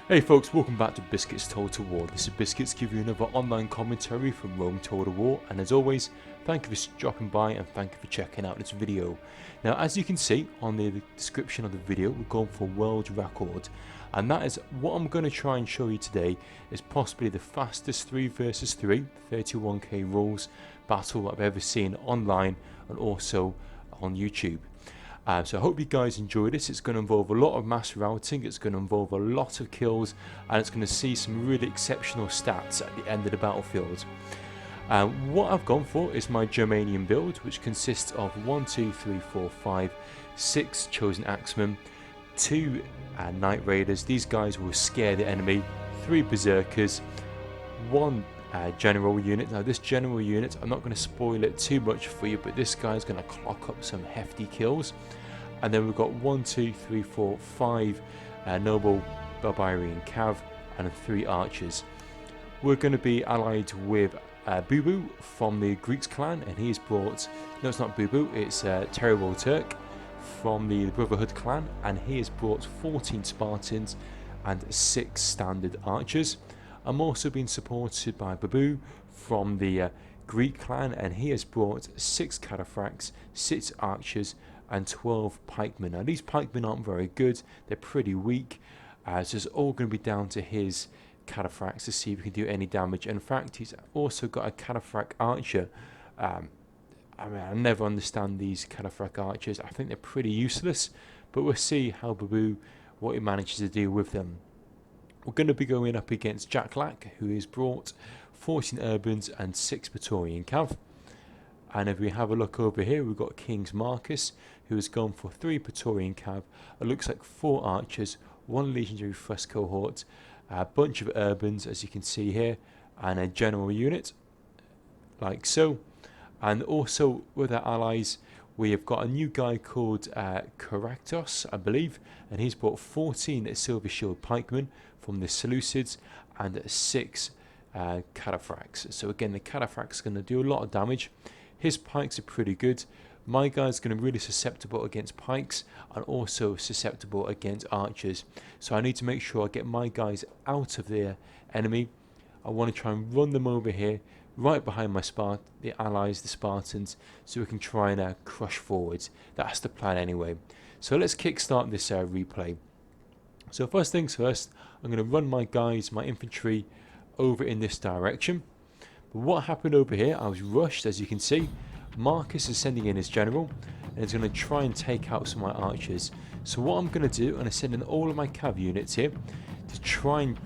Hey folks, welcome back to Biscuits Total War. This is Biscuits giving you another online commentary from Rome Total War, and as always, thank you for dropping by and thank you for checking out this video. Now, as you can see on the description of the video, we're going for world record, and that is what I'm going to try and show you today is possibly the fastest 3 versus 3 31k rules battle I've ever seen online and also on YouTube. So I hope you guys enjoy this. It's going to involve a lot of mass routing, it's going to involve a lot of kills, and it's going to see some really exceptional stats at the end of the battlefield. What I've gone for is my Germanian build, which consists of 6 chosen axemen, 2 Knight Raiders. These guys will scare the enemy, 3 berserkers, 1 general unit. Now this general unit, I'm not going to spoil it too much for you, but this guy's going to clock up some hefty kills. And then we've got 5 noble barbarian cav and 3 archers. We're going to be allied with Bubu from the Greeks clan, and he's brought, no, it's not Bubu, it's Terrible TURK from the Brotherhood clan, and he has brought 14 Spartans and 6 standard archers. I'm also being supported by Babu from the Greek clan, and he has brought 6 cataphracts, 6 archers and 12 pikemen. Now these pikemen aren't very good, they're pretty weak, so it's all going to be down to his cataphracts to see if he can do any damage. In fact, he's also got a cataphract archer. I mean, I never understand these cataphract archers. I think they're pretty useless, but we'll see how Babu, what he manages to do with them. We're going to be going up against Lac, who has brought 14 urbans and 6 Praetorian cav. And if we have a look over here, we've got KING-MARKUS, who has gone for 3 Praetorian cav. It looks like 4 archers, 1 legendary thrust cohort, a bunch of urbans, as you can see here, and a general unit, like so. And also with our allies, we have got a new guy called Krateros, I believe, and he's brought 14 silver shield pikemen from the Seleucids and 6 cataphracts. So again, the cataphract's going to do a lot of damage. His pikes are pretty good. My guy's going to be really susceptible against pikes and also susceptible against archers. So I need to make sure I get my guys out of their enemy. I want to try and run them over here, right behind the allies, the Spartans, so we can try and crush forwards. That's the plan anyway. So let's kickstart this replay. So first things first, I'm going to run my guys, my infantry, over in this direction. But what happened over here, I was rushed, as you can see. Marcus is sending in his general, and he's going to try and take out some of my archers. So what I'm going to do, I'm going to send in all of my cav units here to try and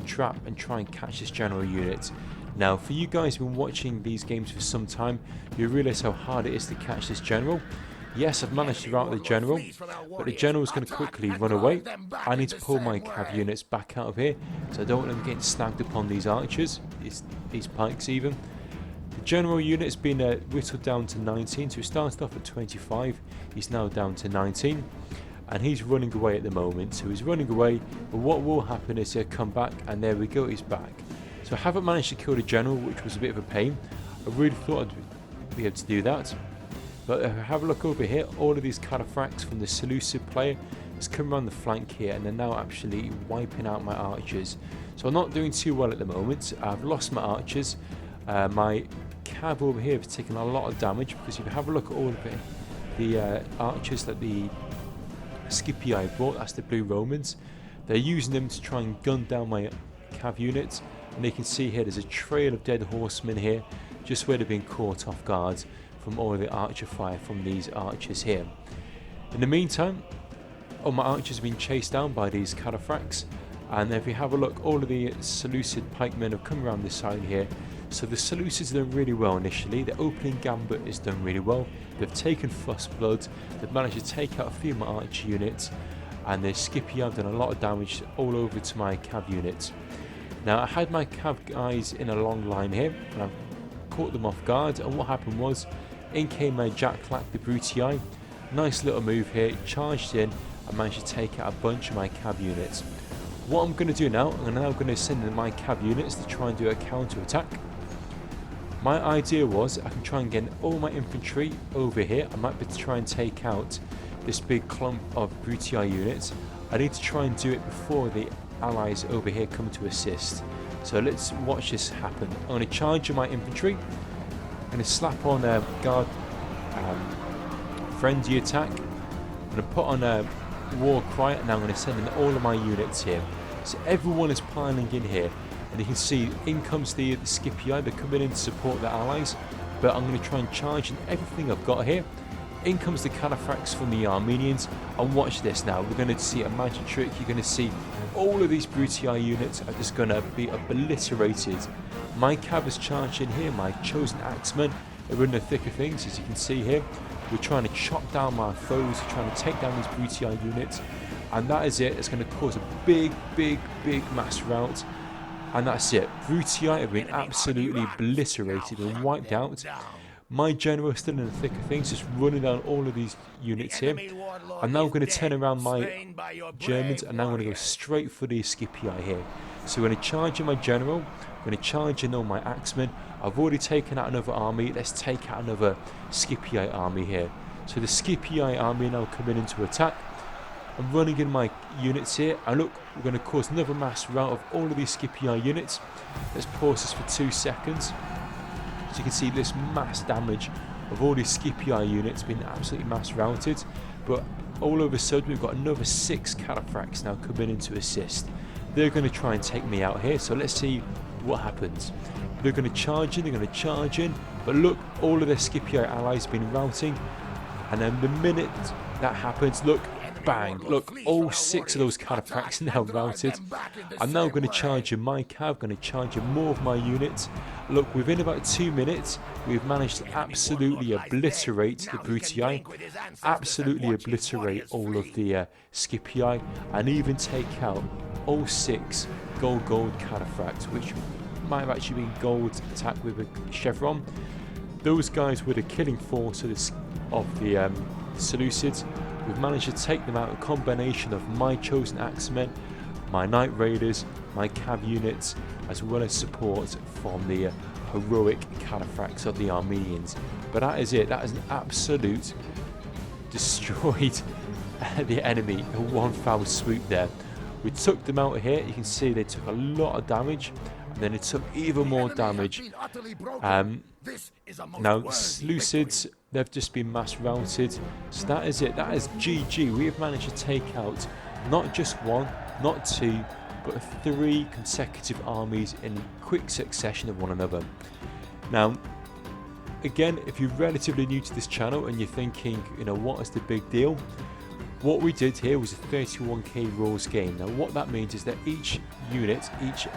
trap and try and catch this general unit. Now, for you guys who've been watching these games for some time, you realise how hard it is to catch this general. Yes, I've managed to rout the general, but the general is going to quickly run away. I need to pull my cav units back out of here, so I don't want them getting snagged upon these archers, these pikes even. The general unit has been whittled down to 19, so he started off at 25, he's now down to 19, and he's running away at the moment. So he's running away, but what will happen is he'll come back, and there we go, he's back. So I haven't managed to kill the general, which was a bit of a pain. I really thought I'd be able to do that. But if I have a look over here, all of these cataphracts from the Seleucid player has come around the flank here, and they're now actually wiping out my archers. So I'm not doing too well at the moment. I've lost my archers. My cav over here has taken a lot of damage, because if you have a look at all of it, the archers that the Scipii brought, that's the blue Romans, they're using them to try and gun down my cav units. And you can see here there's a trail of dead horsemen here, just where they've been caught off guard from all of the archer fire from these archers here. In the meantime, all my archers have been chased down by these cataphracts, and if you have a look, all of the Seleucid pikemen have come around this side here. So the Seleucids are done really well initially. The opening gambit is done really well. They've taken first blood, they've managed to take out a few of my archer units, and the Scipii have done a lot of damage all over to my cav units. Now I had my cav guys in a long line here, and I've caught them off guard, and what happened was, in came my Lac the Bruti. Nice little move here, charged in and managed to take out a bunch of my cav units. What I'm going to do now, I'm now going to send in my cav units to try and do a counter attack. My idea was I can try and get all my infantry over here. I might be able to try and take out this big clump of Bruti units. I need to try and do it before the allies over here come to assist. So let's watch this happen. I'm going to charge my infantry. I'm going to slap on a guard frenzy attack. I'm going to put on a war cry, and I'm going to send in all of my units here. So everyone is piling in here, and you can see in comes the Scipii. They're coming in to support their allies, but I'm going to try and charge in everything I've got here. In comes the cataphracts from the Armenians, and watch this now. We're going to see a magic trick. You're going to see all of these Bruti units are just going to be obliterated. My cav is charged in here. My chosen axemen are in the thick of things, as you can see here. We're trying to chop down my foes. We're trying to take down these Bruti units, and that is it. It's going to cause a big mass rout, and that's it. Bruti have been absolutely obliterated and wiped out. My general is still in the thick of things, just running down all of these units here. I'm now going to turn around my Germans, and now I'm going to go straight for the Scipii here. So we're going to charge in my general, I'm going to charge in all my axemen. I've already taken out another army. Let's take out another Scipii army here. So the Scipii army now coming into attack. I'm running in my units here, and look, we're going to cause another mass rout of all of these Scipii units. Let's pause this for 2 seconds. So you can see this mass damage of all these Scipii units being absolutely mass routed, but all of a sudden we've got another 6 cataphracts now coming in to assist. They're going to try and take me out here, so let's see what happens. They're going to charge in, but look, all of their Scipii allies have been routing, and then the minute that happens, look, bang, look, all 6 of those cataphracts now routed. I'm now going to charge in my cav, going to charge in more of my units. Look, within about 2 minutes, we've managed to absolutely obliterate the Bruti, absolutely obliterate all of the Scipii, and even take out all 6 gold cataphracts, which might have actually been gold attack with a chevron. Those guys were the killing force of the Seleucids. We've managed to take them out, a combination of my chosen axemen, my Knight Raiders, my cav units, as well as support from the heroic cataphracts of the Armenians. But that is it. That is an absolute destroyed the enemy in one foul swoop there. We took them out here. You can see they took a lot of damage, and then it took even more damage. Now Seleucids, they've just been mass routed. So that is it. That is GG. We have managed to take out not just 1, not 2, but 3 consecutive armies in quick succession of one another. Now, again, if you're relatively new to this channel and you're thinking, you know, what is the big deal? What we did here was a 31k rules game. Now, what that means is that each unit, each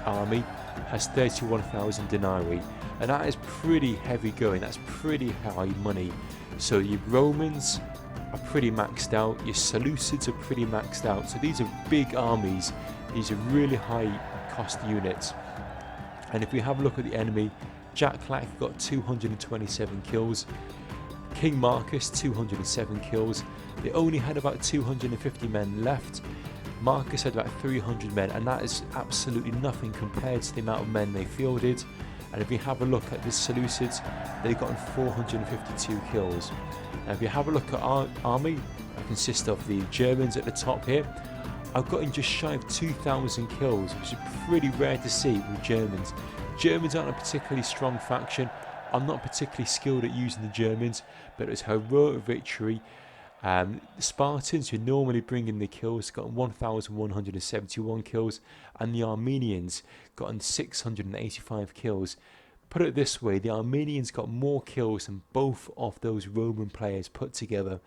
army, has 31,000 denarii, and that is pretty heavy going. That's pretty high money. So your Romans are pretty maxed out, your Seleucids are pretty maxed out. So these are big armies, these are really high cost units. And if we have a look at the enemy, Lac got 227 kills, KING-MARKUS 207 kills. They only had about 250 men left. Marcus had about 300 men, and that is absolutely nothing compared to the amount of men they fielded. And if you have a look at the Seleucids, they've gotten 452 kills. Now if you have a look at our army, it consists of the Germans at the top here. I've gotten just shy of 2,000 kills, which is pretty rare to see with Germans. Germans aren't a particularly strong faction. I'm not particularly skilled at using the Germans, but it's a heroic victory. The Spartans, who normally bring in the kills, got 1,171 kills, and the Armenians got 685 kills. Put it this way, the Armenians got more kills than both of those Roman players put together.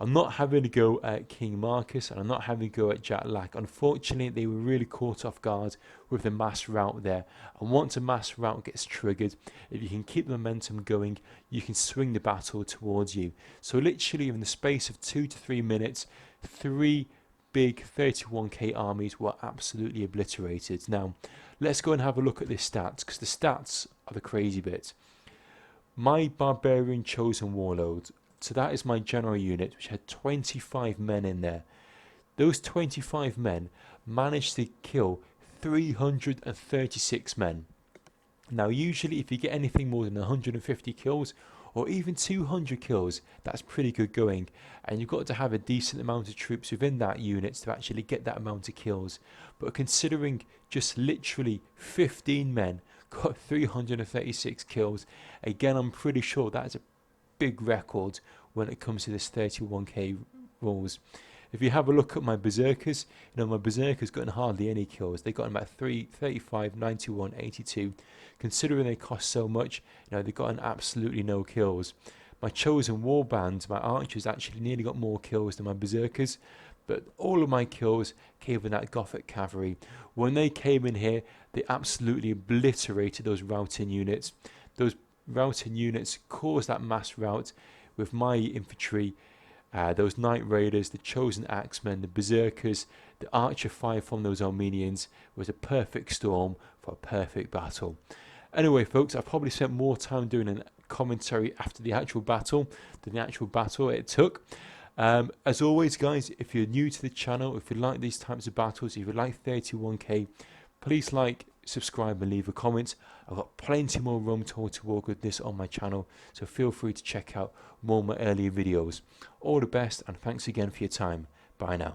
I'm not having to go at KING-MARKUS, and I'm not having to go at Lac. Unfortunately, they were really caught off guard with the mass rout there. And once a mass rout gets triggered, if you can keep the momentum going, you can swing the battle towards you. So literally in the space of 2 to 3 minutes, 3 big 31k armies were absolutely obliterated. Now, let's go and have a look at the stats, because the stats are the crazy bit. My barbarian chosen warlord, so that is my general unit, which had 25 men in there. Those 25 men managed to kill 336 men. Now usually if you get anything more than 150 kills, or even 200 kills, that's pretty good going. And you've got to have a decent amount of troops within that unit to actually get that amount of kills. But considering just literally 15 men got 336 kills, again, I'm pretty sure that's a big record when it comes to this 31k rules. If you have a look at my berserkers, my berserkers gotten hardly any kills. They got about 35, 91, 82. Considering they cost so much, they've gotten absolutely no kills. My chosen warband, my archers, actually nearly got more kills than my berserkers, but all of my kills came from that Gothic cavalry. When they came in here, they absolutely obliterated those routing units. Those routing units caused that mass rout with my infantry. Those Knight Raiders, the Chosen Axemen, the Berserkers, the Archer fire from those Armenians was a perfect storm for a perfect battle. Anyway, folks, I've probably spent more time doing a commentary after the actual battle than the actual battle it took. As always, guys, if you're new to the channel, if you like these types of battles, if you like 31k, please like, subscribe and leave a comment. I've got plenty more Rome Tour to war with this on my channel, so feel free to check out more of my earlier videos. All the best, and thanks again for your time. Bye now.